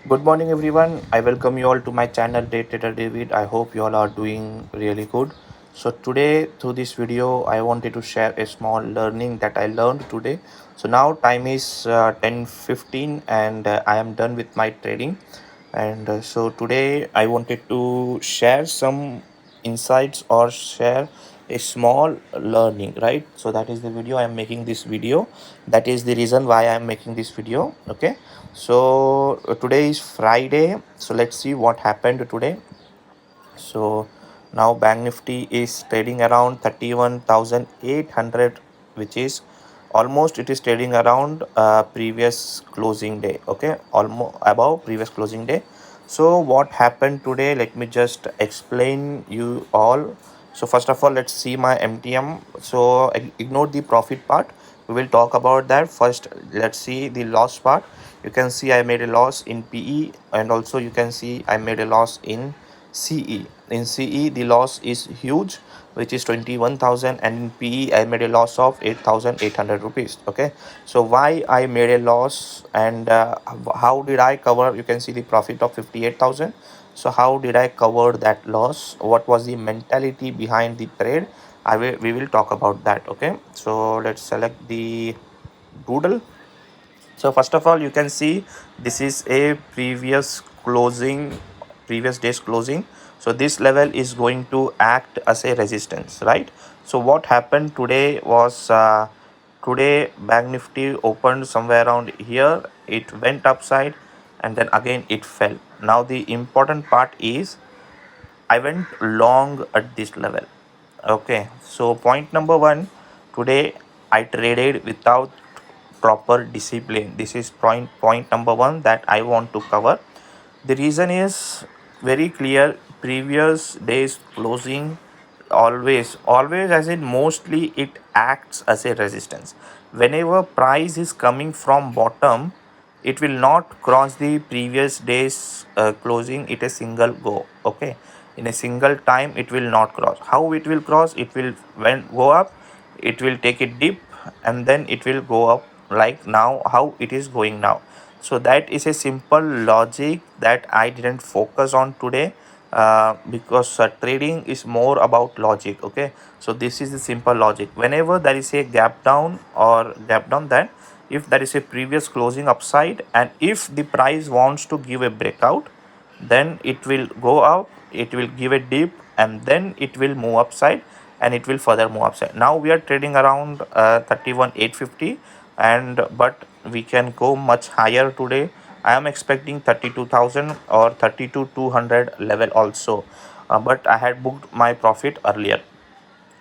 Good morning, everyone. I welcome you all to my channel, Day Trader David. I hope you all are doing really good. So today, through this video, I wanted to share a small learning that I learned today. So now time is 10:15, and I am done with my trading. And so today, I wanted to share some insights or share a small learning, right? So that is the video I am making this video. That is the reason why I am making this video. Okay, so today is Friday, so let's see what happened today. So now Bank Nifty is trading around 31,800, which is almost, it is trading around previous closing day. Okay, almost above previous closing day. So what happened today, let me just explain you all. So first of all, let's see my MTM. So ignore the profit part, we will talk about that. First, let's see the loss part. You can see I made a loss in PE, and also you can see I made a loss in CE. In CE, the loss is huge, which is 21,000, and in PE, I made a loss of 8,800 rupees. Okay, so why I made a loss, and how did I cover? You can see the profit of 58,000. So how did I cover that loss? What was the mentality behind the trade? We will talk about that. Okay, so let's select the doodle. So first of all, you can see this is a previous day's closing. So this level is going to act as a resistance, right? So what happened today was, today Bank Nifty opened somewhere around here, it went upside, and then again it fell. Now the important part is I went long at this level. Okay, so point number one, today I traded without proper discipline. This is point number one that I want to cover. The reason is very clear. Previous days closing, always as in mostly, it acts as a resistance. Whenever price is coming from bottom, it will not cross the previous day's closing it a single go. Okay, in a single time it will not cross. How it will cross? It will, when go up, it will take a dip, and then it will go up like now how it is going now. So that is a simple logic that I didn't focus on today, because trading is more about logic. Okay, so this is the simple logic. Whenever there is a gap down or gap down, then if there is a previous closing upside, and if the price wants to give a breakout, then it will go up, it will give a dip, and then it will move upside, and it will further move upside. Now we are trading around 31,850, and but we can go much higher today. I am expecting 32,000 or 32,200 level also, but I had booked my profit earlier.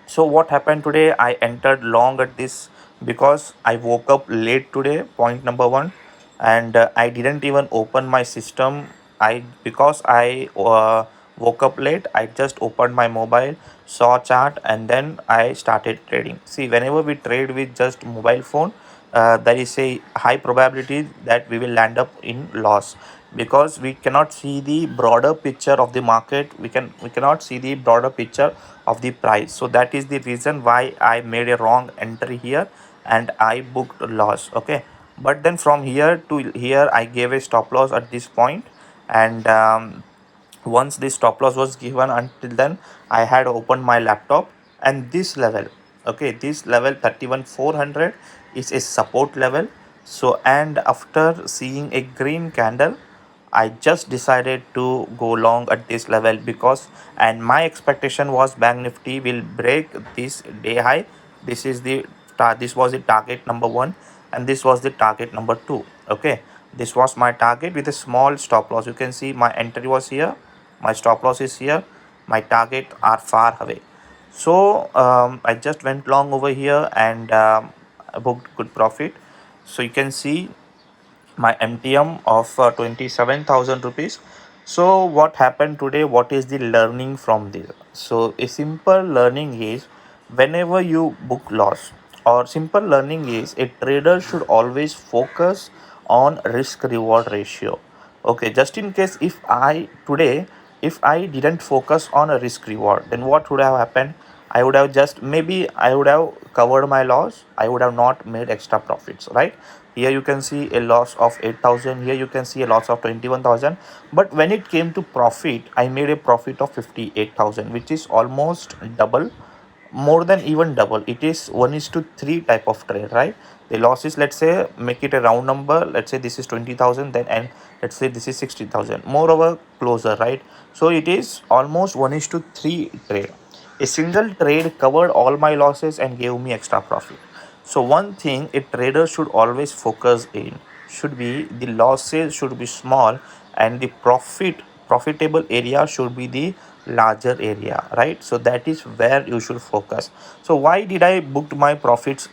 So what happened today? I entered long at this because I woke up late today. Point number one, and I didn't even open my system. I because I woke up late. I just opened my mobile, saw chart, and then I started trading. See, whenever we trade with just mobile phone, there is a high probability that we will land up in loss, because we cannot see the broader picture of the market. We cannot see the broader picture of the price. So that is the reason why I made a wrong entry here, and I booked loss. Okay, but then from here to here I gave a stop loss at this point, and once this stop loss was given, until then I had opened my laptop, and this level, okay, this level 31,400 is a support level. So, and after seeing a green candle, I just decided to go long at this level, because, and my expectation was Bank Nifty will break this day high. This is the this was the target number one, and this was the target number two. Okay, this was my target with a small stop loss. You can see my entry was here, my stop loss is here, my target are far away. So I just went long over here, and I booked good profit. So you can see my MTM of 27,000 rupees. So what happened today? What is the learning from this? So a simple learning is, whenever you book loss, or simple learning is, a trader should always focus on risk reward ratio. Okay, just in case, if I today, if I didn't focus on a risk reward, then what would have happened? I would have covered my loss. I would have not made extra profits, right? Here you can see a loss of 8,000. Here you can see a loss of 21,000. But when it came to profit, I made a profit of 58,000, which is almost double, more than even double. It is 1:3 type of trade, right? The losses, let's say, make it a round number. Let's say this is 20,000, then, and let's say this is 60,000. Moreover, closer, right? So it is almost 1:3 trade. A single trade covered all my losses and gave me extra profit. So one thing a trader should always focus in should be the losses should be small, and the profitable area should be the larger area, right? So that is where you should focus. So why did I booked my profits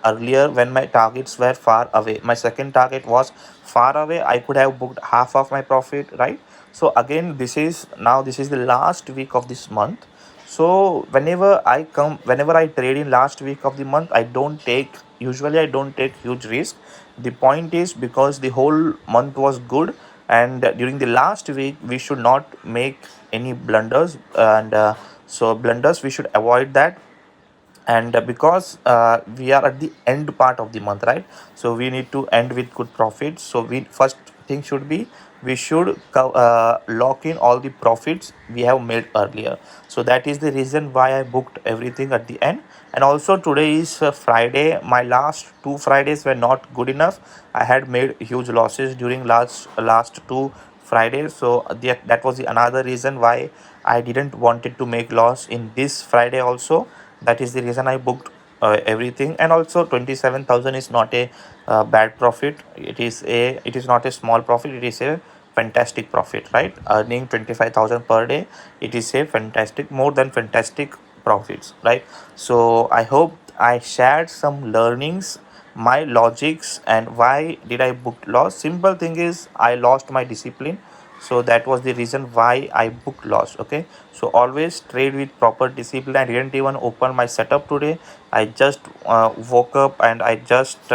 earlier when my targets were far away? My second target was far away. I could have booked half of my profit, right? So again, this is the last week of this month. So whenever I trade in last week of the month, I don't take huge risk. The point is, because the whole month was good, and during the last week we should not make any blunders, and so blunders we should avoid that. And because we are at the end part of the month, right? So we need to end with good profits. So we first thing should be, we should lock in all the profits we have made earlier. So that is the reason why I booked everything at the end. And also today is Friday. My last two Fridays were not good enough. I had made huge losses during last two Fridays. So that was the another reason why I didn't wanted to make loss in this Friday also. That is the reason I booked everything. And also 27,000 is not a bad profit. It is not a small profit. It is a fantastic profit, right? Earning 25,000 per day, it is a fantastic, more than fantastic profits, right? So I hope I shared some learnings, my logics, and why did I book loss. Simple thing is, I lost my discipline. So that was the reason why I booked loss. Okay, so always trade with proper discipline. I didn't even open my setup today. I just woke up and I just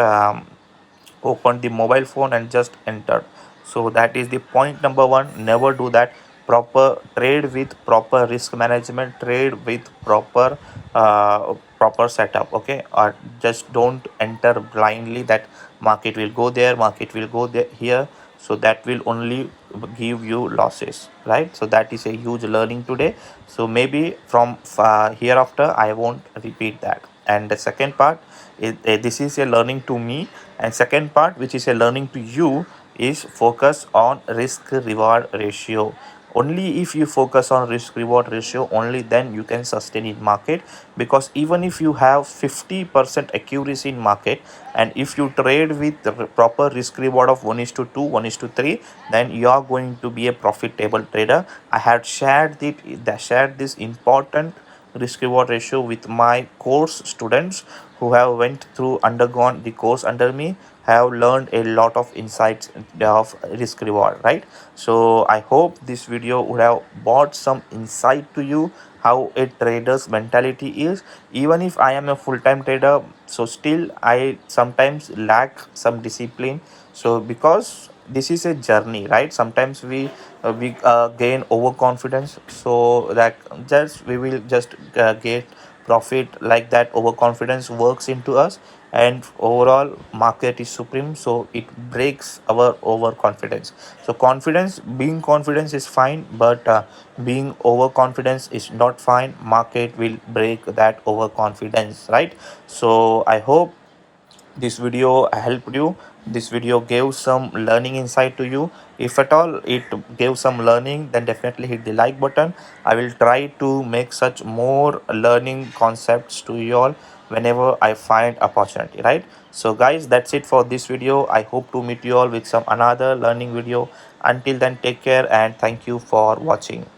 opened the mobile phone and just entered. So that is the point number one. Never do that. Proper trade with proper risk management, trade with proper setup. Okay, or just don't enter blindly that market will go there, market will go there here. So that will only give you losses, right? So that is a huge learning today. So maybe from hereafter I won't repeat that. And the second part is, this is a learning to me. And second part, which is a learning to you, is focus on risk reward ratio. Only if you focus on risk reward ratio, only then you can sustain in market. Because even if you have 50% accuracy in market, and if you trade with the proper risk reward of 1:2, 1:3, then you are going to be a profitable trader. I had shared this important risk reward ratio with my course students who have went through undergone the course under me, have learned a lot of insights of risk reward, right? So I hope this video would have brought some insight to you how a trader's mentality is. Even if I am a full-time trader, so still I sometimes lack some discipline. So because this is a journey, right? Sometimes we gain overconfidence, so that just we will just get profit like that. Overconfidence works into us, and overall market is supreme, so it breaks our overconfidence. So being confidence is fine, but being overconfidence is not fine. Market will break that overconfidence, right? So I hope this video helped you. This video gave some learning insight to you. If at all it gave some learning, then definitely hit the like button. I will try to make such more learning concepts to you all whenever I find opportunity, right? So guys, that's it for this video. I hope to meet you all with some another learning video. Until then, take care and thank you for watching.